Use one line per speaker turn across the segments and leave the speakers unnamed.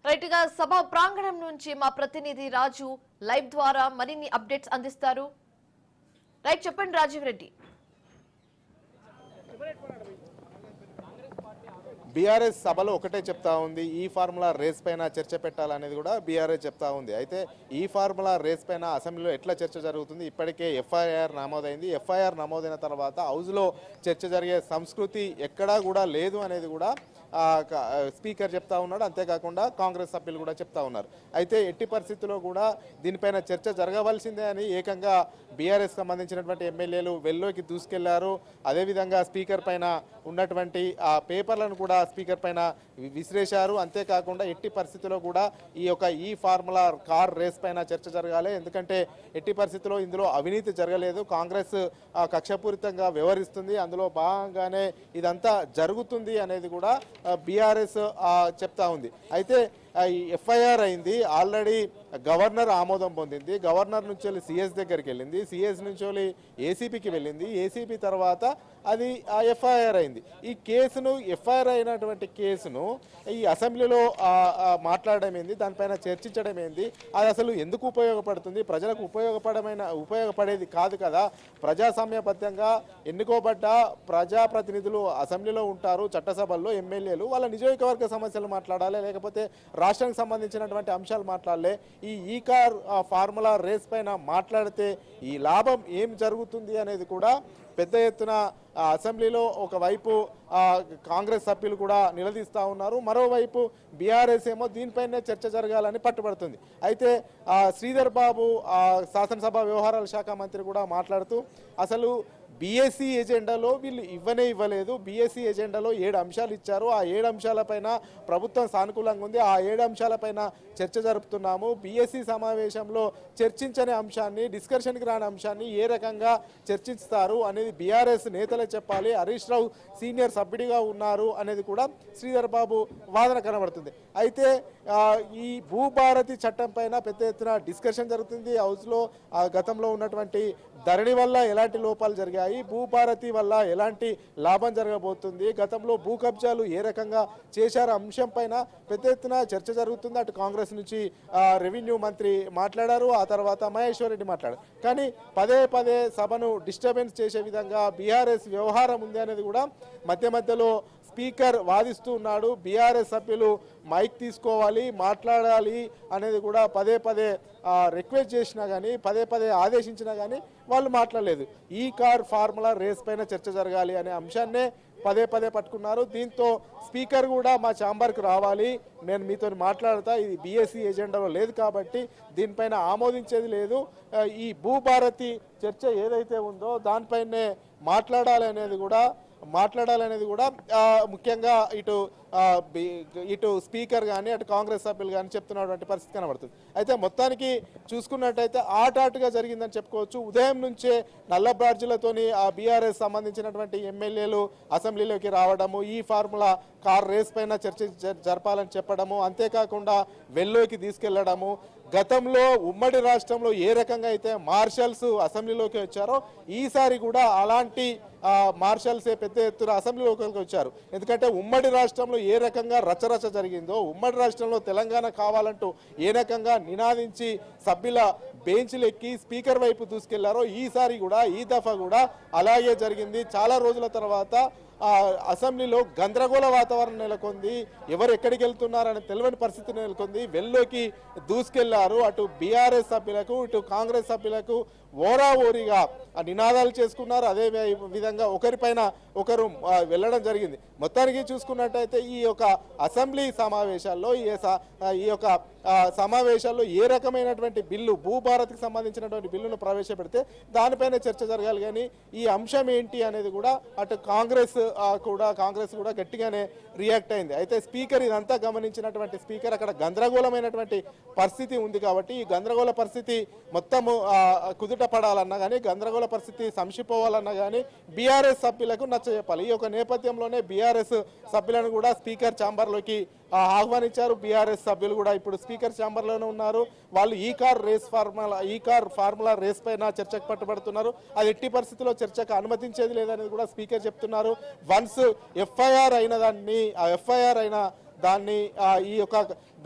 Right గా సభ ప్రాంగణం నుంచి మా ప్రతినిధి రాజు లైవ్ ద్వారా మరిన్ని అప్డేట్స్ అందిస్తారు. రైట్ చెప్పండి రాజీవ్ రెడ్డి.
బీఆర్ఎస్ సభలో ఒకటే చెప్తా ఉంది, ఈ ఫార్ములా రేస్ పైన చర్చ పెట్టాలనేది కూడా బీఆర్ఎస్ చెప్తా ఉంది. అయితే ఈ ఫార్ములా రేస్ పైన అసెంబ్లీలో ఎట్లా చర్చ జరుగుతుంది? ఇప్పటికే ఎఫ్ఐఆర్ నమోదైంది. ఎఫ్ఐఆర్ నమోదైన తర్వాత హౌస్లో చర్చ జరిగే సంస్కృతి ఎక్కడా కూడా లేదు అనేది కూడా స్పీకర్ చెప్తా ఉన్నాడు. అంతేకాకుండా కాంగ్రెస్ సభ్యులు కూడా చెప్తా ఉన్నారు. అయితే ఎట్టి పరిస్థితుల్లో కూడా దీనిపైన చర్చ జరగవలసిందే అని ఏకంగా బీఆర్ఎస్ సంబంధించినటువంటి ఎమ్మెల్యేలు వెల్లోకి దూసుకెళ్లారు. అదేవిధంగా స్పీకర్ పైన ఉన్నటువంటి ఆ పేపర్లను కూడా స్పీకర్ పైన విసిరేశారు. అంతేకాకుండా ఎట్టి పరిస్థితుల్లో కూడా ఈ ఫార్ములా కార్ రేస్ పైన చర్చ జరగాలి. ఎందుకంటే ఎట్టి పరిస్థితుల్లో ఇందులో అవినీతి జరగలేదు, కాంగ్రెస్ కక్షపూరితంగా వ్యవహరిస్తుంది, అందులో భాగంగానే ఇదంతా జరుగుతుంది అనేది కూడా బీఆర్ఎస్ చెప్తా ఉంది. అయితే ఎఫ్ఐఆర్ అయింది, ఆల్రెడీ గవర్నర్ ఆమోదం పొందింది. గవర్నర్ నుంచి వెళ్ళి సిఎస్ దగ్గరికి వెళ్ళింది, సిఎస్ నుంచి వెళ్ళి ఏసీపీకి వెళ్ళింది, ఏసీపీ తర్వాత అది ఎఫ్ఐఆర్ అయింది. ఈ కేసును ఎఫ్ఐఆర్ అయినటువంటి కేసును ఈ అసెంబ్లీలో మాట్లాడడం ఏంది, దానిపైన చర్చించడం ఏంది, అది అసలు ఎందుకు ఉపయోగపడుతుంది, ప్రజలకు ఉపయోగపడేది కాదు కదా. ప్రజాస్వామ్యబద్ధంగా ఎన్నుకోబడ్డ ప్రజాప్రతినిధులు అసెంబ్లీలో ఉంటారు, చట్టసభల్లో ఎమ్మెల్యేలు, వాళ్ళ నియోజకవర్గ సమస్యలు మాట్లాడాలి, లేకపోతే రాష్ట్రానికి సంబంధించినటువంటి అంశాలు మాట్లాడలే. ఈ కార్ ఫార్ములా రేస్ పైన మాట్లాడితే ఈ లాభం ఏం జరుగుతుంది అనేది కూడా పెద్ద ఎత్తున అసెంబ్లీలో ఒకవైపు కాంగ్రెస్ సభ్యులు కూడా నిలదీస్తూ ఉన్నారు, మరోవైపు బీఆర్ఎస్ ఏమో దీనిపైనే చర్చ జరగాలని పట్టుబడుతుంది. అయితే శ్రీధర్ బాబు శాసనసభ వ్యవహారాల శాఖ మంత్రి కూడా మాట్లాడుతూ అసలు బీఎస్సీ ఎజెండాలో వీళ్ళు ఇవ్వలేదు, బీఎస్సీ ఎజెండాలో 7 అంశాలు ఇచ్చారు, ఆ 7 అంశాలపైన ప్రభుత్వం సానుకూలంగా ఉంది, ఆ 7 అంశాలపైన చర్చ జరుపుతున్నాము. బీఎస్సీ సమావేశంలో చర్చించని అంశాన్ని, డిస్కషన్కి రాని అంశాన్ని ఏ రకంగా చర్చిస్తారు అనేది బీఆర్ఎస్ నేతలే చెప్పాలి, హరీష్ రావు సీనియర్ సభ్యుడిగా ఉన్నారు అనేది కూడా శ్రీధర్ బాబు వాదన కనబడుతుంది. అయితే ఈ భూభారతి చట్టం పైన పెద్ద ఎత్తున డిస్కషన్ జరుగుతుంది హౌస్లో. గతంలో ఉన్నటువంటి ధరణి వల్ల ఎలాంటి లోపాలు జరిగాయి, భూభారతి వల్ల ఎలాంటి లాభం జరగబోతుంది, గతంలో భూ కబ్జాలు ఏ రకంగా చేశారు అంశం పైన పెద్ద ఎత్తున చర్చ జరుగుతుంది. అటు కాంగ్రెస్ నుంచి రెవెన్యూ మంత్రి మాట్లాడారు, ఆ తర్వాత మహేశ్వర్ రెడ్డి మాట్లాడారు. కానీ పదే సభను డిస్టర్బెన్స్ చేసే విధంగా బీఆర్ఎస్ వ్యవహారం ఉంది అనేది కూడా మధ్యలో స్పీకర్ వాదిస్తూ ఉన్నాడు. బీఆర్ఎస్ సభ్యులు మైక్ తీసుకోవాలి, మాట్లాడాలి అనేది కూడా పదే రిక్వెస్ట్ చేసినా కానీ, పదే ఆదేశించినా కానీ వాళ్ళు మాట్లాడలేదు. ఈ కార్ ఫార్ములా రేస్ పైన చర్చ జరగాలి అనే అంశాన్నే పదే పట్టుకున్నారు. దీంతో స్పీకర్ కూడా మా ఛాంబర్కి రావాలి, నేను మీతో మాట్లాడతా, ఇది బీఎస్సీ ఎజెండాలో లేదు కాబట్టి దీనిపైన ఆమోదించేది లేదు, ఈ భూభారతి చర్చ ఏదైతే ఉందో దానిపైనే మాట్లాడాలి అనేది కూడా ముఖ్యంగా ఇటు స్పీకర్ కానీ అటు కాంగ్రెస్ సభ్యులు కానీ చెప్తున్నటువంటి పరిస్థితి కనబడుతుంది. అయితే మొత్తానికి చూసుకున్నట్టయితే ఆటాటుగా జరిగిందని చెప్పుకోవచ్చు. ఉదయం నుంచే నల్ల బ్యాడ్జీలతోని బీఆర్ఎస్ సంబంధించినటువంటి ఎమ్మెల్యేలు అసెంబ్లీలోకి రావడము, ఈ ఫార్ములా కార్ రేస్ పైన చర్చ జరపాలని చెప్పడము, అంతేకాకుండా వెల్లోకి తీసుకెళ్లడము. గతంలో ఉమ్మడి రాష్ట్రంలో ఏ రకంగా అయితే మార్షల్స్ అసెంబ్లీలోకి వచ్చారో ఈసారి కూడా అలాంటి మార్షల్సే పెద్ద ఎత్తున అసెంబ్లీలోకి వచ్చారు. ఎందుకంటే ఉమ్మడి రాష్ట్రంలో ఏ రకంగా రచరచ జరిగిందో, ఉమ్మడి రాష్ట్రంలో తెలంగాణ కావాలంటూ ఏ రకంగా నినాదించి సభ్యుల బెంచ్లు ఎక్కి స్పీకర్ వైపు దూసుకెళ్లారో ఈసారి కూడా ఈ దఫా కూడా అలాగే జరిగింది. చాలా రోజుల తర్వాత అసెంబ్లీలో గందరగోళ వాతావరణం నెలకొంది, ఎవరు ఎక్కడికి వెళ్తున్నారని తెలియని పరిస్థితి నెలకొంది. వెల్లోకి దూసుకెళ్లారు. అటు బీఆర్ఎస్ సభ్యులకు ఇటు కాంగ్రెస్ సభ్యులకు ఓరాఓరిగా నినాదాలు చేసుకున్నారు. అదే విధంగా ఒకరిపైన ఒకరు వెళ్ళడం జరిగింది. మొత్తానికి చూసుకున్నట్టయితే ఈ యొక్క అసెంబ్లీ సమావేశాల్లో సమావేశాల్లో ఏ రకమైనటువంటి బిల్లు, భూభారత్కి సంబంధించినటువంటి బిల్లును ప్రవేశపెడితే దానిపైన చర్చ జరగాలి. కానీ ఈ అంశం ఏంటి అనేది కూడా అటు కాంగ్రెస్ కూడా గట్టిగానే రియాక్ట్ అయింది. అయితే స్పీకర్ ఇదంతా గమనించినటువంటి స్పీకర్ అక్కడ గందరగోళమైనటువంటి పరిస్థితి ఉంది కాబట్టి ఈ గందరగోళ పరిస్థితి మొత్తము కుదుట పడాలన్నా కానీ, గందరగోళ పరిస్థితి సంక్షిపోవాలన్నా కానీ బీఆర్ఎస్ సభ్యులకు నచ్చజెప్పాలి. ఈ యొక్క నేపథ్యంలోనే బీఆర్ఎస్ సభ్యులను కూడా స్పీకర్ ఛాంబర్లోకి ఆహ్వానించారు. బీఆర్ఎస్ సభ్యులు కూడా ఇప్పుడు స్పీకర్ ఛాంబర్లోనే ఉన్నారు. వాళ్ళు ఈ కార్ ఫార్ములా రేస్ పైన చర్చకు పట్టుబడుతున్నారు. అది ఎట్టి పరిస్థితుల్లో చర్చకు అనుమతించేది లేదనేది కూడా స్పీకర్ చెప్తున్నారు. వన్స్ ఎఫ్ఐఆర్ అయిన దాన్ని ఈ యొక్క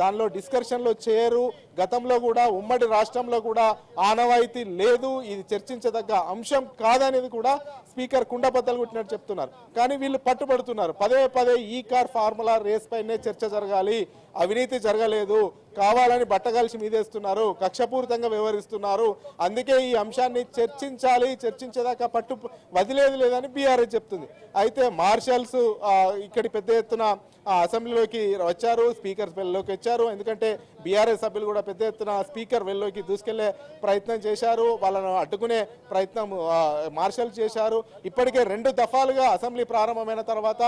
దానిలో డిస్కషన్లో చేయరు. గతంలో కూడా ఉమ్మడి రాష్ట్రంలో కూడా ఆనవాయితీ లేదు, ఇది చర్చించదగ్గ అంశం కాదనేది కూడా స్పీకర్ కుండబద్దలు కొట్టినట్టు చెప్తున్నారు. కానీ వీళ్ళు పట్టుబడుతున్నారు, పదే పదే ఈ కార్ ఫార్ములా రేస్ పైనే చర్చ జరగాలి, అవినీతి జరగలేదు, కావాలని బట్టగలిసి మీదేస్తున్నారు, కక్షపూరితంగా వ్యవహరిస్తున్నారు, అందుకే ఈ అంశాన్ని చర్చించాలి, చర్చించేదాకా పట్టు వదిలేదు లేదని బీఆర్ఎస్ చెప్తుంది. అయితే మార్షల్స్ ఇక్కడి పెద్ద ఎత్తున అసెంబ్లీలోకి వచ్చారు, స్పీకర్ వెల్లోకి వచ్చారు. ఎందుకంటే బీఆర్ఎస్ సభ్యులు కూడా పెద్ద ఎత్తున స్పీకర్ వెల్లోకి దూసుకెళ్లే ప్రయత్నం చేశారు, వాళ్ళను అడ్డుకునే ప్రయత్నం మార్షల్ చేశారు. ఇప్పటికే 2 దఫాలుగా అసెంబ్లీ ప్రారంభమైన తర్వాత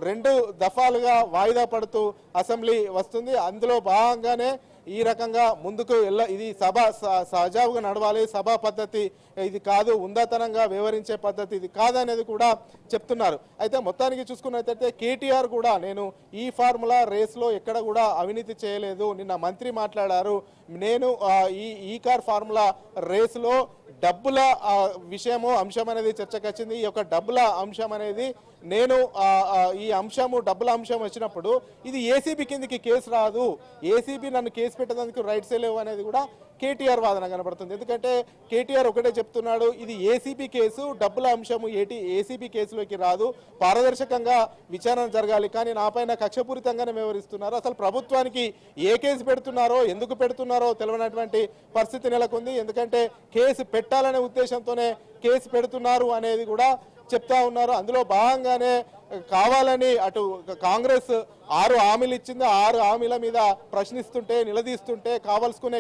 2 దఫాలుగా వాయిదా పడుతూ అసెంబ్లీ వస్తుంది. అందులో భాగంగానే ఈ రకంగా ముందుకు ఇది సభ సజావుగా నడవాలి, సభా పద్ధతి ఇది కాదు, ఉందాతనంగా వ్యవహరించే పద్ధతి ఇది కాదనేది కూడా చెప్తున్నారు. అయితే మొత్తానికి చూసుకున్నట్లయితే కేటీఆర్ కూడా నేను ఈ ఫార్ములా రేస్లో ఎక్కడ కూడా అవినీతి చేయలేదు, నిన్న మంత్రి మాట్లాడారు, నేను ఈ కార్ ఫార్ములా రేస్లో డబ్బుల విషయము అంశం అనేది చర్చకు వచ్చింది. ఈ యొక్క డబ్బుల అంశం అనేది నేను ఈ అంశము డబ్బుల అంశం వచ్చినప్పుడు ఇది ఏసీబీ కిందకి కేసు రాదు, ఏసీబీ నన్ను కేసు పెట్టడానికి రైట్సే లేవు అనేది కూడా కేటీఆర్ వాదన కనబడుతుంది. ఎందుకంటే కేటీఆర్ ఒకటే చెప్తున్నాడు, ఇది ఏసీబీ కేసు, డబ్బుల అంశము ఏసీబీ కేసులోకి రాదు, పారదర్శకంగా విచారణ జరగాలి, కానీ నాపైన కక్షపూరితంగానే వ్యవహరిస్తున్నారు. అసలు ప్రభుత్వానికి ఏ కేసు పెడుతున్నారో ఎందుకు పెడుతున్నారో తెలియనటువంటి పరిస్థితి నెలకొంది. ఎందుకంటే కేసు పెట్టాలనే ఉద్దేశంతోనే కేసు పెడుతున్నారు అనేది కూడా చెప్తా ఉన్నారు. అందులో భాగంగానే కావాలని అటు కాంగ్రెస్ 6 హామీలు ఇచ్చింది, 6 హామీల మీద ప్రశ్నిస్తుంటే నిలదీస్తుంటే కావాల్సుకునే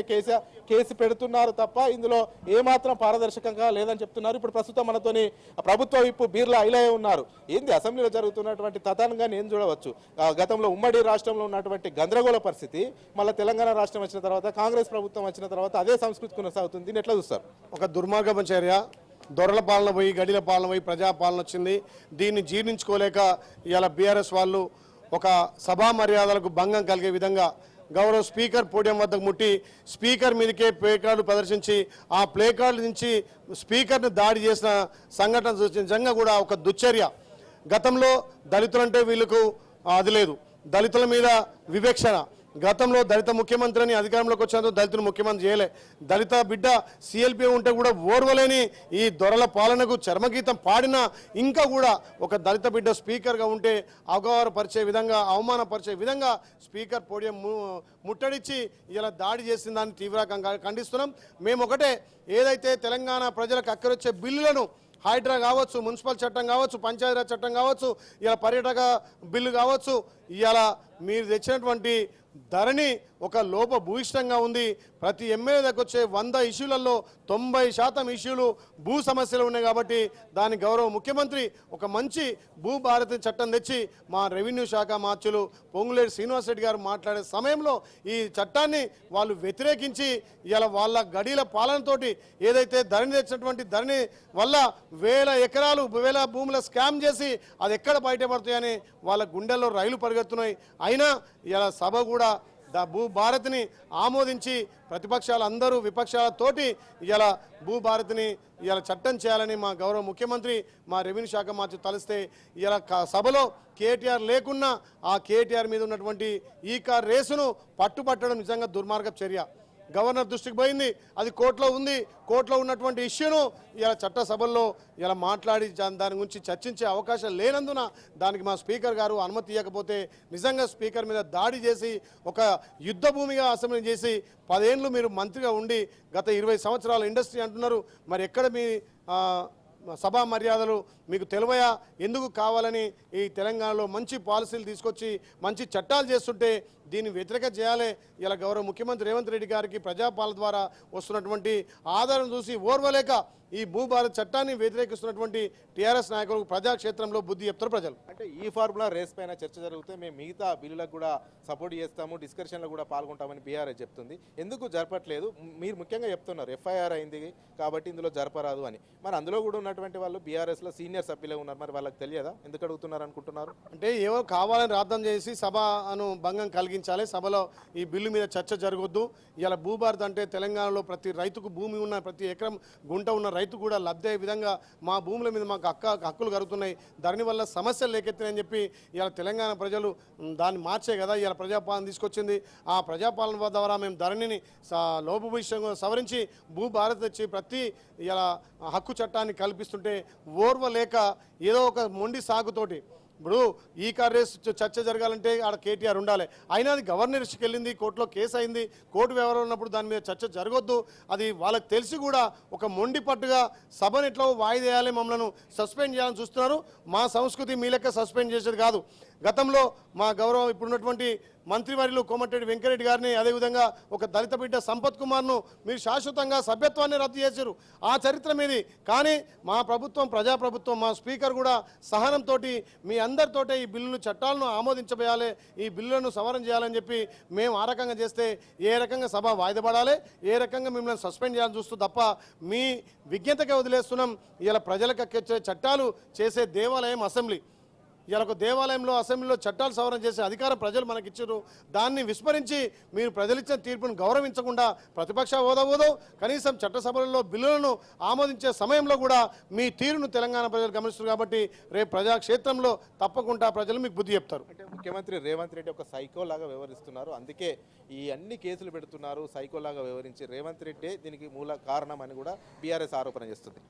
కేసు పెడుతున్నారు తప్ప ఇందులో ఏమాత్రం పారదర్శకంగా లేదని చెప్తున్నారు. ఇప్పుడు ప్రస్తుతం మనతోని ప్రభుత్వ విప్పు బీర్లా ఐలయ్య ఉన్నారు. ఏంది అసెంబ్లీలో జరుగుతున్నటువంటి తతంగాన్ని ఏం చూడవచ్చు, గతంలో ఉమ్మడి రాష్ట్రంలో ఉన్నటువంటి గందరగోళ పరిస్థితి మళ్ళీ తెలంగాణ రాష్ట్రం వచ్చిన తర్వాత కాంగ్రెస్ ప్రభుత్వం వచ్చిన తర్వాత అదే సంస్కృతి కొనసాగుతుంది, దీన్ని ఎట్లా చూస్తారు?
ఒక దుర్మార్గపు చర్య, దొరల పాలన పోయి గడిల పాలన పోయి ప్రజాపాలన వచ్చింది. దీన్ని జీర్ణించుకోలేక ఇవాళ బీఆర్ఎస్ వాళ్ళు ఒక సభా మర్యాదలకు భంగం కలిగే విధంగా గౌరవ స్పీకర్ పోడియం వద్దకు ముట్టి స్పీకర్ మీదకే ప్లే కార్డులు ప్రదర్శించి ఆ ప్లే కార్డుల నుంచి స్పీకర్ను దాడి చేసిన సంఘటన చూసి నిజంగా కూడా ఒక దుశ్చర్య. గతంలో దళితులంటే వీళ్ళకు అది లేదు, దళితుల మీద వివక్షణ. గతంలో దళిత ముఖ్యమంత్రిని అధికారంలోకి వచ్చినందుకు దళితులు ముఖ్యమంత్రి చేయలే, దళిత బిడ్డ సిఎల్పి ఉంటే కూడా ఓర్వలేని ఈ దొరల పాలనకు చర్మగీతం పాడినా ఇంకా కూడా ఒక దళిత బిడ్డ స్పీకర్గా ఉంటే అవగాహనపరిచే విధంగా అవమానపరిచే విధంగా స్పీకర్ పోడియం ముట్టడిచ్చి ఇలా దాడి చేసిన దాన్ని తీవ్రంగా ఖండిస్తున్నాం. మేము ఒకటే, ఏదైతే తెలంగాణ ప్రజలకు అక్కరొచ్చే బిల్లులను హైడ్రా కావచ్చు, మున్సిపల్ చట్టం కావచ్చు, పంచాయతీరాజ్ చట్టం కావచ్చు, ఇలా పర్యాటక బిల్లు కావచ్చు, ఇలా మీరు తెచ్చినటువంటి ధరణి ఒక లోపభూయిష్టంగా ఉంది. ప్రతి ఎమ్మెల్యే దగ్గర వచ్చే 100 ఇష్యూలలో 90% ఇష్యూలు భూ సమస్యలు ఉన్నాయి. కాబట్టి దాని గౌరవ ముఖ్యమంత్రి ఒక మంచి భూభారతి చట్టం తెచ్చి మా రెవెన్యూ శాఖ మార్చులు పొంగులేటి శ్రీనివాస్ రెడ్డి గారు మాట్లాడే సమయంలో ఈ చట్టాన్ని వాళ్ళు వ్యతిరేకించి ఇలా వాళ్ళ గడీల పాలనతోటి ఏదైతే ధరణి తెచ్చినటువంటి ధరణి వల్ల 1000 ఎకరాలు 1000 భూముల స్కామ్ చేసి అది ఎక్కడ బయటపడతాయని వాళ్ళ గుండెల్లో రైలు పరిగెత్తున్నాయి. అయినా ఇలా సభ కూడా భూభారతిని ఆమోదించి ప్రతిపక్షాలు అందరూ విపక్షాలతోటి ఇలా భూభారతిని ఇలా చట్టం చేయాలని మా గౌరవ ముఖ్యమంత్రి మా రెవెన్యూ శాఖ మార్చి తలిస్తే ఇలా సభలో కేటీఆర్ లేకున్నా ఆ కేటీఆర్ మీద ఉన్నటువంటి ఈ కార్ రేసును పట్టుపట్టడం నిజంగా దుర్మార్గ చర్య. గవర్నర్ దృష్టికి పోయింది, అది కోర్టులో ఉంది, కోర్టులో ఉన్నటువంటి ఇష్యూను ఇలా చట్టసభల్లో ఇలా మాట్లాడి దాని గురించి చర్చించే అవకాశం లేనందున దానికి మా స్పీకర్ గారు అనుమతి ఇవ్వకపోతే నిజంగా స్పీకర్ మీద దాడి చేసి ఒక యుద్ధ భూమిగా అసెంబ్లీ చేసి 10 ఏళ్ళు మీరు మంత్రిగా ఉండి గత 20 సంవత్సరాల ఇండస్ట్రీ అంటున్నారు, మరి ఎక్కడ మీ సభా మర్యాదలు మీకు తెలివయా? ఎందుకు కావాలని ఈ తెలంగాణలో మంచి పాలసీలు తీసుకొచ్చి మంచి చట్టాలు చేస్తుంటే దీన్ని వ్యతిరేక చేయాలి. ఇలా గౌరవ ముఖ్యమంత్రి రేవంత్ రెడ్డి గారికి ప్రజాపాలన ద్వారా వస్తున్నటువంటి ఆధారం చూసి ఓర్వలేక ఈ భూభారత్ చట్టాన్ని వ్యతిరేకిస్తున్నటువంటి టీఆర్ఎస్ నాయకులకు ప్రజాక్షేత్రంలో బుద్ధి చెప్తారు ప్రజలు.
అంటే ఈ ఫార్ములా రేస్ పైన చర్చ జరిగితే మేము మిగతా బిల్లులకు కూడా సపోర్ట్ చేస్తాము, డిస్కషన్లో కూడా పాల్గొంటామని బీఆర్ఎస్ చెప్తుంది. ఎందుకు జరపట్లేదు? మీరు ముఖ్యంగా చెప్తున్నారు ఎఫ్ఐఆర్ అయింది కాబట్టి ఇందులో జరపరాదు అని. మరి అందులో కూడా ఉన్నటువంటి వాళ్ళు బీఆర్ఎస్లో సీనియర్ సభ్యులే ఉన్నారు, మరి వాళ్ళకి తెలియదా? ఎందుకు అడుగుతున్నారు అనుకుంటున్నారు?
అంటే ఏవో కావాలని రాద్దాం చేసి సభను భంగం కలిగి ఆరగించాలి, సభలో ఈ బిల్లు మీద చర్చ జరగొద్దు. ఇలా భూభారత్ అంటే తెలంగాణలో ప్రతి రైతుకు భూమి ఉన్న ప్రతి ఎకరం గుంట ఉన్న రైతు కూడా లబ్ధి అయ్యే విధంగా మా భూముల మీద మాకు హక్కులు కలుగుతున్నాయి, ధరణి వల్ల సమస్యలు లేకెత్తినాయని చెప్పి ఇలా తెలంగాణ ప్రజలు దాన్ని మార్చే కదా ఇలా ప్రజాపాలన తీసుకొచ్చింది. ఆ ప్రజాపాలన ద్వారా మేము ధరణిని లోపభూయిష్టంగా సవరించి భూభారత్ వచ్చి ప్రతి ఇలా హక్కు చట్టాన్ని కల్పిస్తుంటే ఓర్వలేక ఏదో ఒక మొండి సాగుతోటి ఇప్పుడు ఈ కార్ రేస్ చర్చ జరగాలంటే ఆడ కేటీఆర్ ఉండాలి, అయినా అది గవర్నర్స్కి వెళ్ళింది, కోర్టులో కేసు అయింది, కోర్టు వ్యవహారం ఉన్నప్పుడు దాని మీద చర్చ జరగొద్దు. అది వాళ్ళకి తెలిసి కూడా ఒక మొండి పట్టుగా సభను ఎట్లా వాయిదేయాలి, మమ్మల్ని సస్పెండ్ చేయాలని చూస్తున్నారు. మా సంస్కృతి మీ లెక్క సస్పెండ్ చేసేది కాదు. గతంలో మా గౌరవం ఇప్పుడున్నటువంటి మంత్రివర్యులు కోమటిరెడ్డి వెంకరెడ్డి గారిని, అదేవిధంగా ఒక దళిత బిడ్డ సంపత్ కుమార్ను మీరు శాశ్వతంగా సభ్యత్వాన్ని రద్దు చేశారు. ఆ చరిత్ర మీది. కానీ మా ప్రభుత్వం ప్రజాప్రభుత్వం, మా స్పీకర్ కూడా సహనంతో మీ అందరితోటే ఈ బిల్లును చట్టాలను ఆమోదించబోయాలి, ఈ బిల్లులను సవరణ చేయాలని చెప్పి మేము ఆ రకంగా చేస్తే ఏ రకంగా సభ వాయిదా పడాలి, ఏ రకంగా మిమ్మల్ని సస్పెండ్ చేయాలని చూస్తూ తప్ప మీ విజ్ఞతగా వదిలేస్తున్నాం. ఇలా ప్రజలకు ఎక్కే చట్టాలు చేసే దేవాలయం అసెంబ్లీ. ఇలా ఒక దేవాలయంలో అసెంబ్లీలో చట్టాలు సవరణ చేసే అధికారం ప్రజలు మనకిచ్చారు. దాన్ని విస్మరించి మీరు ప్రజలిచ్చిన తీర్పును గౌరవించకుండా ప్రతిపక్ష హోదా కనీసం చట్టసభలలో బిల్లులను ఆమోదించే సమయంలో కూడా మీ తీరును తెలంగాణ ప్రజలు గమనిస్తారు. కాబట్టి రేపు ప్రజాక్షేత్రంలో తప్పకుండా ప్రజలు మీకు బుద్ధి చెప్తారు.
అంటే ముఖ్యమంత్రి రేవంత్ రెడ్డి ఒక సైకోలాగా వ్యవహరిస్తున్నారు, అందుకే ఈ అన్ని కేసులు పెడుతున్నారు. సైకోలాగా వ్యవహరించి రేవంత్ రెడ్డి దీనికి మూల కారణం అని కూడా బీఆర్ఎస్ ఆరోపణ చేస్తుంది.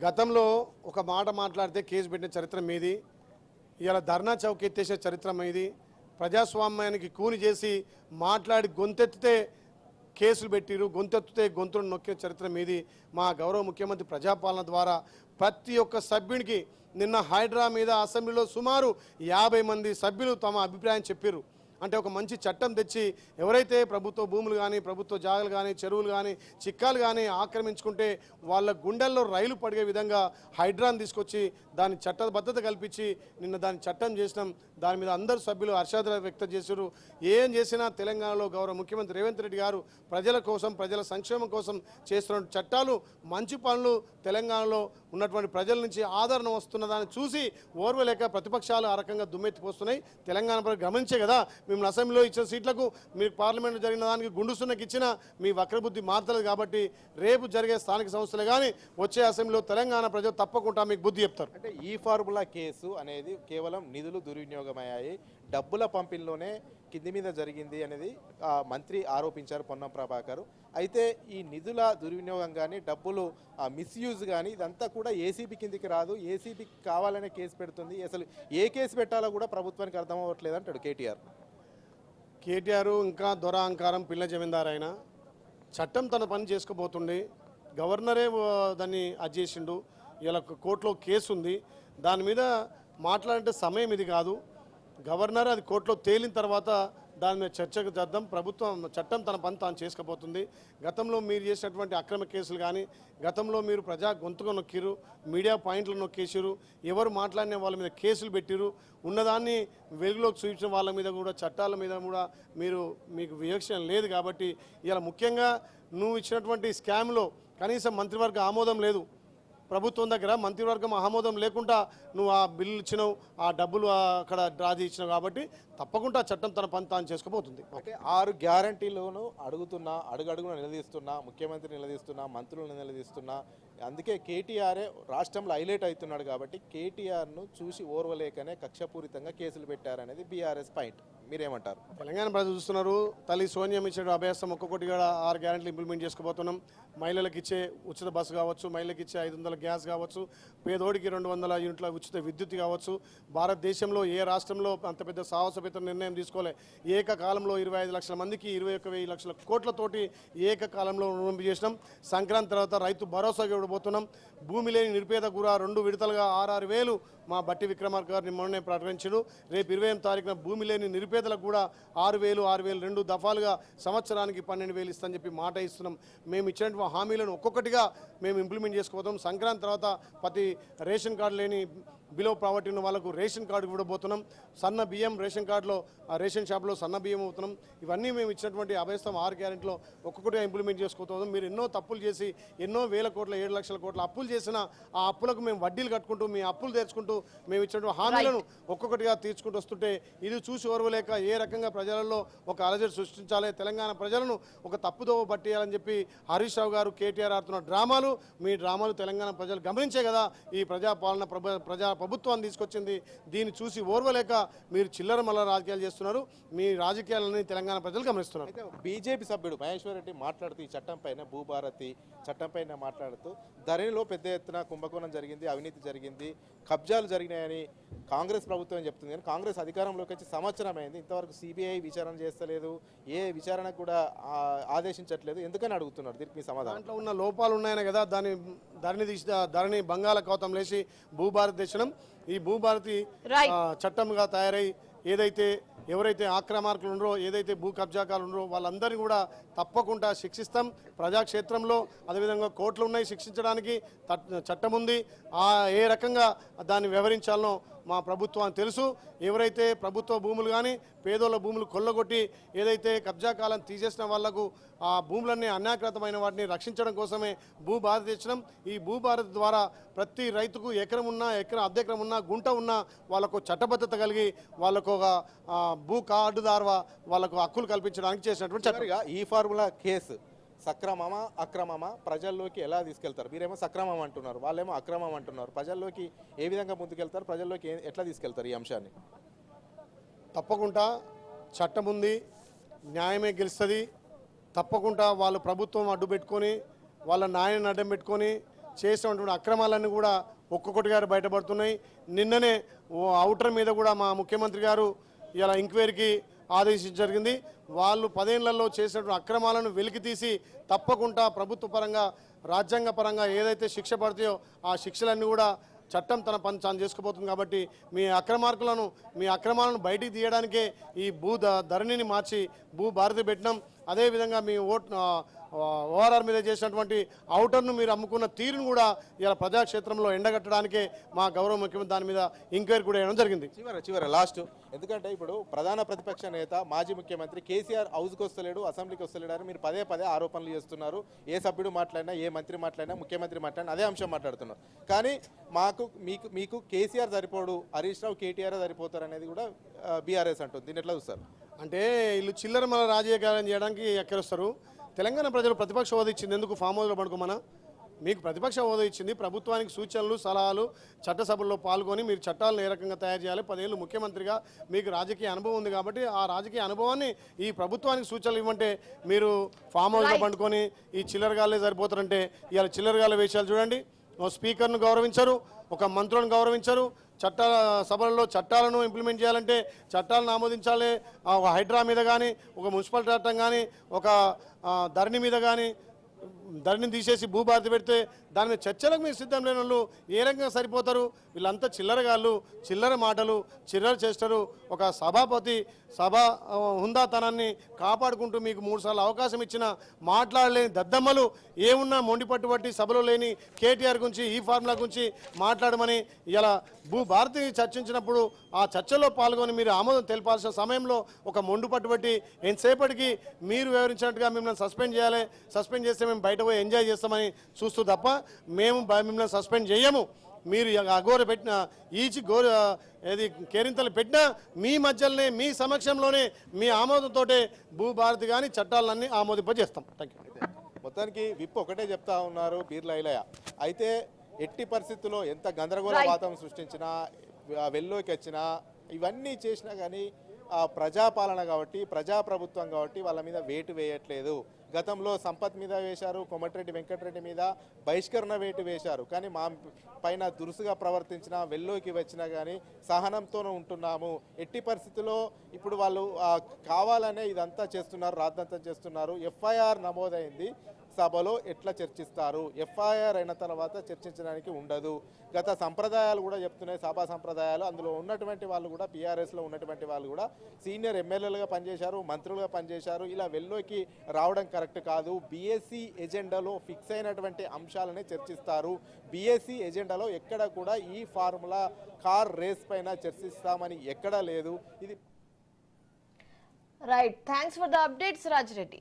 గతంలో ఒక మాట మాట్లాడితే కేసు పెట్టిన చరిత్ర మీది. ఇలా ధర్నా చౌక్ ఎత్తేసే చరిత్ర మీది. ప్రజాస్వామ్యానికి కూని చేసి మాట్లాడి గొంతెత్తితే కేసులు పెట్టిరు, గొంతెత్తితే గొంతును నొక్కిన చరిత్ర మీది. మా గౌరవ ముఖ్యమంత్రి ప్రజాపాలన ద్వారా ప్రతి ఒక్క సభ్యునికి నిన్న హైడ్రా మీద అసెంబ్లీలో సుమారు 50 మంది సభ్యులు తమ అభిప్రాయం చెప్పారు. అంటే ఒక మంచి చట్టం తెచ్చి ఎవరైతే ప్రభుత్వ భూములు కానీ, ప్రభుత్వ జాగాలు కానీ, చెరువులు కానీ, చిక్కాలు కానీ ఆక్రమించుకుంటే వాళ్ళ గుండెల్లో రైలు పడిగే విధంగా హైడ్రాన్ తీసుకొచ్చి దాని చట్టబద్ధత కల్పించి నిన్న దాని చట్టం చేసినాం. దాని మీద అందరు సభ్యులు హర్షాదర వ్యక్తం చేశారు. ఏం చేసినా తెలంగాణలో గౌరవ ముఖ్యమంత్రి రేవంత్ రెడ్డి గారు ప్రజల కోసం, ప్రజల సంక్షేమం కోసం చేస్తున్న చట్టాలు, మంచి పనులు తెలంగాణలో ఉన్నటువంటి ప్రజల నుంచి ఆదరణ వస్తున్నదాన్ని చూసి ఓర్వలేక ప్రతిపక్షాలు ఆ రకంగా దుమ్మెత్తిపోస్తున్నాయి. తెలంగాణ ప్రజలు గమనించే కదా మిమ్మల్ని అసెంబ్లీలో ఇచ్చిన సీట్లకు మీరు పార్లమెంట్లో జరిగిన దానికి గుండు సున్నకి ఇచ్చిన మీ వక్రబుద్ధి మారతలేదు. కాబట్టి రేపు జరిగే స్థానిక సంస్థలు కానీ వచ్చే అసెంబ్లీలో తెలంగాణ ప్రజలు తప్పకుండా మీకు బుద్ధి చెప్తారు.
అంటే ఈ ఫార్ములా కేసు అనేది కేవలం నిధులు దుర్వినియోగమయ్యాయి, డబ్బుల పంపిణీలోనే కింది మీద జరిగింది అనేది మంత్రి ఆరోపించారు పొన్నం ప్రభాకర్. అయితే ఈ నిధుల దుర్వినియోగం కానీ, డబ్బులు మిస్యూజ్ కానీ ఇదంతా కూడా ఏసీబీ కిందికి రాదు, ఏసీబీ కావాలనే కేసు పెడుతుంది. అసలు ఏ కేసు పెట్టాలో కూడా ప్రభుత్వానికి అర్థం అవ్వట్లేదు అంటాడు కేటీఆర్
ఇంకా దొరాంకారం పిల్ల జమీందారు అయినా చట్టం తన పని చేసుకోబోతుండే, గవర్నరే దాన్ని అడ్జేసిండు. ఇలా కోర్టులో కేసు ఉంది, దాని మీద మాట్లాడే సమయం ఇది కాదు. గవర్నర్ అది కోర్టులో తేలిన తర్వాత దాని మీద చర్చకు చేద్దాం. ప్రభుత్వం చట్టం తన పని తాను చేసుకుపోతుంది. గతంలో మీరు చేసినటువంటి అక్రమ కేసులు కానీ, గతంలో మీరు ప్రజా గొంతుగా నొక్కిరు, మీడియా పాయింట్లు నొక్కేసారు, ఎవరు మాట్లాడిన వాళ్ళ మీద కేసులు పెట్టిరు, ఉన్నదాన్ని వెలుగులోకి చూపించిన వాళ్ళ మీద కూడా, చట్టాల మీద కూడా మీకు వివక్షణ లేదు. కాబట్టి ఇలా ముఖ్యంగా నువ్వు ఇచ్చినటువంటి స్కామ్లో కనీసం మంత్రివర్గ ఆమోదం లేదు. ప్రభుత్వం దగ్గర మంత్రివర్గం ఆమోదం లేకుండా నువ్వు ఆ బిల్లు ఇచ్చినావు, ఆ డబ్బులు అక్కడ డ్రా చేసినావు. కాబట్టి తప్పకుండా చట్టం తన పని తాను చేసుకోబోతుంది.
అంటే 6 గ్యారంటీలను అడుగుతున్నా, అడుగడుగున నిలదీస్తున్నా, ముఖ్యమంత్రి నిలదీస్తున్నా, మంత్రులను నిలదీస్తున్నా. అందుకే కేటీఆరే రాష్ట్రంలో హైలైట్ అవుతున్నాడు. కాబట్టి కేటీఆర్ను చూసి ఓర్వలేకనే కక్షపూరితంగా కేసులు పెట్టారనేది బీఆర్ఎస్ పాయింట్. మీరేమంటారు?
తెలంగాణ ప్రజలు చూస్తున్నారు. తల్లి సోనియా ఇచ్చిన అభ్యాసం ఒక్కొక్కటిగా 6 గ్యారెంటీలు ఇంప్లిమెంట్ చేసుకోబోతున్నాం. మహిళలకు ఇచ్చే ఉచిత బస్సు కావచ్చు, మహిళలకు ఇచ్చే 500 గ్యాస్ కావచ్చు, పేదోడికి 200 యూనిట్ల ఉచిత విద్యుత్ కావచ్చు. భారతదేశంలో ఏ రాష్ట్రంలో అంత పెద్ద సాహసోపేత నిర్ణయం తీసుకోలే. ఏకకాలంలో 25 లక్షల మందికి 21,000 లక్షల కోట్లతోటి ఏకకాలంలో రుణం చేసినాం. సంక్రాంతి తర్వాత రైతు భరోసా ఇవ్వబోతున్నాం. భూమి లేని నిరుపేద కూడా 2 విడతలుగా 6,000 మా బట్టి విక్రమార్క గారిని మొన్నే ప్రకటించారు. రేపు 28వ తారీఖున భూమి లేని నిరుపేదలకు కూడా 6,000 2 దఫాలుగా సంవత్సరానికి 12,000 ఇస్తామని చెప్పి మాట ఇస్తున్నాం. మేము ఇచ్చినటువంటి హామీలను ఒక్కొక్కటిగా మేము ఇంప్లిమెంట్ చేసుకోబోతాం. సంక్రాంతి తర్వాత ప్రతి రేషన్ కార్డు లేని బిలో ప్రావర్టీ ఉన్న వాళ్ళకు రేషన్ కార్డు ఇవ్వబోతున్నాం. సన్న బియ్యం రేషన్ కార్డులో రేషన్ షాప్లో సన్న బియ్యం అవుతున్నాం. ఇవన్నీ మేము ఇచ్చినటువంటి అభయస్థం 6 గ్యారెంటీలో ఒక్కొక్కటిగా ఇంప్లిమెంట్ చేసుకోతున్నాం. మీరు ఎన్నో తప్పులు చేసి ఎన్నో వేల కోట్ల 7 లక్షల కోట్ల అప్పులు చేసిన ఆ అప్పులకు మేము వడ్డీలు కట్టుకుంటూ మీ అప్పులు తెచ్చుకుంటూ మేము ఇచ్చినటువంటి హామీలను ఒక్కొక్కటిగా తీర్చుకుంటూ వస్తుంటే ఇది చూసి ఓర్వలేక ఏ రకంగా ప్రజలలో ఒక అలజడి సృష్టించాలి, తెలంగాణ ప్రజలను ఒక తప్పుదోవ పట్టేయాలని చెప్పి హరీష్ రావు గారు కేటీఆర్ ఆడుతున్న డ్రామాలు, మీ డ్రామాలు తెలంగాణ ప్రజలు గమనించే కదా ఈ ప్రజాపాలన ప్రభుత్వాన్ని తీసుకొచ్చింది. దీన్ని చూసి ఓర్వలేక మీరు చిల్లర మల్ల రాజకీయాలు చేస్తున్నారు. మీ రాజకీయాలని తెలంగాణ ప్రజలు గమనిస్తున్నారు.
అయితే బీజేపీ సభ్యుడు మహేశ్వర్ రెడ్డి మాట్లాడుతూ ఈ చట్టం పైన భూభారతి చట్టం పైన మాట్లాడుతూ ధరణిలో పెద్ద ఎత్తున కుంభకోణం జరిగింది, అవినీతి జరిగింది, కబ్జాలు జరిగినాయని కాంగ్రెస్ ప్రభుత్వం చెప్తుంది. కానీ కాంగ్రెస్ అధికారంలోకి వచ్చి సంవత్సరం అయింది, ఇంతవరకు సిబిఐ విచారణ చేస్తలేదు, ఏ విచారణ కూడా ఆదేశించట్లేదు. ఎందుకని అడుగుతున్నారు? దీనికి మీ సమాధానం?
దాంట్లో ఉన్న లోపాలు ఉన్నాయని కదా ధరణి బంగాళాఖాతం లేచి భూభారతి తెచ్చడం. ఈ భూభారతి చట్టంగా తయారై ఏదైతే ఎవరైతే ఆక్రమార్కులు ఉన్నారో, ఏదైతే భూ కబ్జాకాలు ఉన్నారో వాళ్ళందరినీ కూడా తప్పకుండా శిక్షిస్తాం. ప్రజాక్షేత్రంలో అదేవిధంగా కోర్టులు ఉన్నాయి శిక్షించడానికి, చట్టం ఉంది. ఏ రకంగా దాన్ని వివరించాలనో మా ప్రభుత్వానికి తెలుసు. ఎవరైతే ప్రభుత్వ భూములు కానీ పేదోళ్ళ భూములు కొల్లగొట్టి ఏదైతే కబ్జా కాలం తీసేసిన వాళ్లకు ఆ భూములన్నీ అన్యాకృతమైన వాటిని రక్షించడం కోసమే భూభారతి తెచ్చడం. ఈ భూభారతి ద్వారా ప్రతి రైతుకు ఎకరం ఉన్నా, అర్ధెకరం ఉన్నా, గుంట ఉన్నా వాళ్ళకు చట్టబద్ధత కలిగి వాళ్ళకు ఒక భూ కార్డు ద్వారా వాళ్ళకు హక్కులు కల్పించడానికి చేసినటువంటి చట్టంగా
ఈ ఫార్ములా కేసు సక్రమమా అక్రమమా ప్రజల్లోకి ఎలా తీసుకెళ్తారు? మీరేమో సక్రమం అంటున్నారు, వాళ్ళేమో అక్రమం అంటున్నారు. ప్రజల్లోకి ఏ విధంగా ముందుకెళ్తారు? ప్రజల్లోకి ఎట్లా తీసుకెళ్తారు ఈ అంశాన్ని?
తప్పకుండా చట్టం ఉంది, న్యాయమే గెలుస్తుంది. తప్పకుండా వాళ్ళు ప్రభుత్వం అడ్డు పెట్టుకొని వాళ్ళ న్యాయాన్ని అడ్డం పెట్టుకొని చేసినటువంటి అక్రమాలన్నీ కూడా ఒక్కొక్కటిగా బయటపడుతున్నాయి. నిన్ననే ఔటర్ మీద కూడా మా ముఖ్యమంత్రి గారు ఇలా ఎంక్వైరీకి ఆదేశించడం జరిగింది. వాళ్ళు 10 ఏళ్లలో చేసినటువంటి అక్రమాలను వెలికితీసి తప్పకుండా ప్రభుత్వ పరంగా రాజ్యాంగ పరంగా ఏదైతే శిక్ష పడతాయో ఆ శిక్షలన్నీ కూడా చట్టం తన పని తాను చేసుకుపోతుంది. కాబట్టి మీ అక్రమాలను బయటికి తీయడానికే ఈ ధరణిని మార్చి భూభారతి పెట్టినాం. అదేవిధంగా మీ ఓఆర్ఆర్ మీద చేసినటువంటి ఔటర్ను మీరు అమ్ముకున్న తీరును కూడా ఇలా ప్రజాక్షేత్రంలో ఎండగట్టడానికే మా గౌరవ ముఖ్యమంత్రి దాని మీద ఎంక్వైరీ కూడా చేయడం జరిగింది.
చివరి లాస్ట్, ఎందుకంటే ఇప్పుడు ప్రధాన ప్రతిపక్ష నేత మాజీ ముఖ్యమంత్రి కేసీఆర్ హౌస్కి వస్తలేడు, అసెంబ్లీకి వస్తలేడు అని మీరు పదే ఆరోపణలు చేస్తున్నారు. ఏ సభ్యుడు మాట్లాడినా, ఏ మంత్రి మాట్లాడినా, ముఖ్యమంత్రి మాట్లాడినా అదే అంశం మాట్లాడుతున్నారు. కానీ మీకు కేసీఆర్ సరిపోడు, హరీష్ రావు కేటీఆర్ సరిపోతారు అనేది కూడా బీఆర్ఎస్ అంటుంది. దీన్ని ఎట్లా చూస్తారు?
అంటే వీళ్ళు చిల్లర మన రాజకీయాలను చేయడానికి ఎక్కరొస్తారు. తెలంగాణ ప్రజలు ప్రతిపక్ష హోదా ఇచ్చింది ఎందుకు? ఫామ్ హౌస్లో పడుకోమన్నా? మీకు ప్రతిపక్ష హోదా ఇచ్చింది ప్రభుత్వానికి సూచనలు సలహాలు చట్టసభల్లో పాల్గొని మీరు చట్టాలను ఏ రకంగా తయారు చేయాలి. 10 ఏళ్ళు ముఖ్యమంత్రిగా మీకు రాజకీయ అనుభవం ఉంది కాబట్టి ఆ రాజకీయ అనుభవాన్ని ఈ ప్రభుత్వానికి సూచనలు ఇవ్వంటే మీరు ఫామ్ హౌస్లో పండుకొని ఈ చిల్లరగాళ్ళే సరిపోతారంటే ఇవాళ చిల్లరగాళ్ళ విషయాలు చూడండి. స్పీకర్ను గౌరవించరు, ఒక మంత్రులను గౌరవించరు. సభలలో చట్టాలను ఇంప్లిమెంట్ చేయాలంటే చట్టాలను ఆమోదించాలి. ఒక హైడ్రా మీద కానీ, ఒక మున్సిపల్ చట్టం కానీ, ఒక ధరణి మీద కానీ ధరణిని తీసేసి భూభారతి పెడితే దాని మీద చర్చలకు మీరు సిద్ధం లేని వాళ్ళు ఏ రకంగా సరిపోతారు? వీళ్ళంతా చిల్లరగాళ్ళు, చిల్లర మాటలు, చిల్లర చేస్తారు. ఒక సభాపతి సభ హుందాతనాన్ని కాపాడుకుంటూ మీకు 3 సార్లు అవకాశం ఇచ్చిన మాట్లాడలేని దద్దమ్మలు ఏమున్నా మొండి పట్టుబట్టి సభలో లేని కేటీఆర్ గురించి ఈ ఫార్ములా గురించి మాట్లాడమని ఇలా భూభారతిని చర్చించినప్పుడు ఆ చర్చలో పాల్గొని మీరు ఆమోదం తెలపాల్సిన సమయంలో ఒక మొండు పట్టుబట్టి ఎంతసేపటికి మీరు వివరించినట్టుగా మిమ్మల్ని సస్పెండ్ చేయాలి, సస్పెండ్ చేస్తే మేము బయట పోయి ఎంజాయ్ చేస్తామని చూస్తూ తప్ప మేము మిమ్మల్ని సస్పెండ్ చేయము. మీరు అఘోర పెట్టిన ఏది కేరింతలు పెట్టినా మీ మధ్యలోనే మీ సమక్షంలోనే మీ ఆమోదంతో భూభారతి కానీ చట్టాలన్నీ ఆమోదింపజేస్తాం. Thank you.
మొత్తానికి విప్ ఒకటే చెప్తా ఉన్నారు బీర్లా ఐలయ్య. అయితే ఎట్టి పరిస్థితుల్లో ఎంత గందరగోళ వాతావరణం సృష్టించినా, వెల్లోకి వచ్చినా, ఇవన్నీ చేసినా కానీ ప్రజాపాలన కాబట్టి, ప్రజాప్రభుత్వం కాబట్టి వాళ్ళ మీద వేటు వేయట్లేదు. గతంలో సంపత్ మీద వేశారు, కోమటిరెడ్డి వెంకటరెడ్డి మీద బహిష్కరణ వేటు వేశారు. కానీ మా పైన దురుసుగా ప్రవర్తించినా, వెల్లోకి వచ్చినా కానీ సహనంతోనే ఉంటున్నాము. ఎట్టి పరిస్థితుల్లో ఇప్పుడు వాళ్ళు కావాలనే ఇదంతా చేస్తున్నారు, రాద్దంతం చేస్తున్నారు. ఎఫ్ఐఆర్ నమోదైంది, సభలో ఎట్లా చర్చిస్తారు? ఎఫ్ఐఆర్ అయిన తర్వాత చర్చించడానికి ఉండదు. గత సంప్రదాయాలు కూడా చెప్తున్నాయి, సభా సంప్రదాయాలు. అందులో ఉన్నటువంటి వాళ్ళు కూడా, బీఆర్ఎస్లో ఉన్నటువంటి వాళ్ళు కూడా సీనియర్ ఎమ్మెల్యేలుగా పనిచేశారు, మంత్రులుగా పనిచేశారు. ఇలా వెల్లోకి రావడం కరెక్ట్ కాదు. బీఎస్సీ ఎజెండాలో ఫిక్స్ అయినటువంటి అంశాలనే చర్చిస్తారు. బీఎస్సీ ఎజెండాలో ఎక్కడ కూడా ఈ ఫార్ములా కార్ రేస్ పైన చర్చిస్తామని ఎక్కడా లేదు. ఇది
right, thanks for the updates Rajireddy.